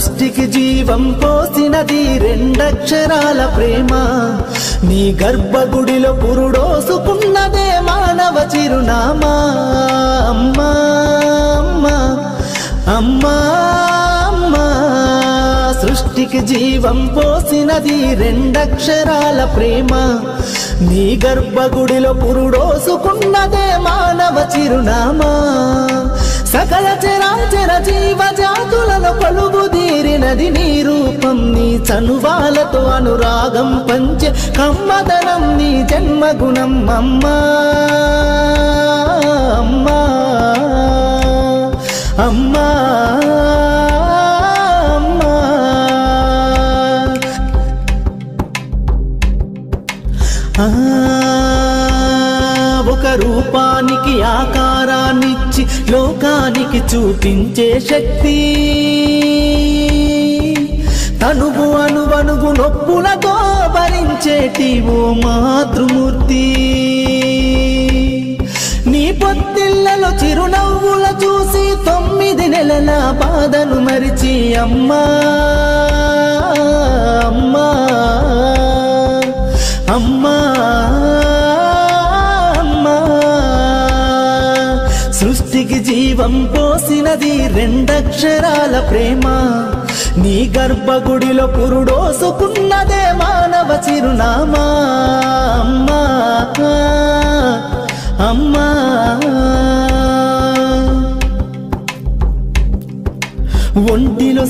సృష్టికి జీవం పోసినది రెండక్షరాల ప్రేమ. నీ గర్భగుడిలో పురుడోసుకున్నదే మానవ చిరునామా. అమ్మా అమ్మా అమ్మా అమ్మా, సృష్టికి జీవం పోసినది రెండక్షరాల ప్రేమ. నీ గర్భగుడిలో పురుడోసుకున్నదే మానవ చిరునామా. సకల చరాచర జీవజాతులలో కొలువుదీరినది నీ రూపం. నీ చనువాలతో అనురాగం పంచే కమ్మదనం నీ జన్మగుణం. అమ్మా అమ్మా అమ్మా అమ్మా, ఒక రూపానికి ఆకారాన్నిచ్చి లోకానికి చూపించే శక్తి. తనువు అణువణువు నొప్పులతో భరించేటి ఓ మాతృమూర్తి. నీ పొత్తిళ్లలో చిరునవ్వుల చూసి 9 నెలల బాధను మరిచి అమ్మా అమ్మా అమ్మా అమ్మా, సృష్టికి జీవం పోసినది రెండక్షరాల ప్రేమ. నీ గర్భగుడిలో పురుడోసుకున్నదే మానవ చిరునామా. అమ్మా అమ్మా, ఒంటిలో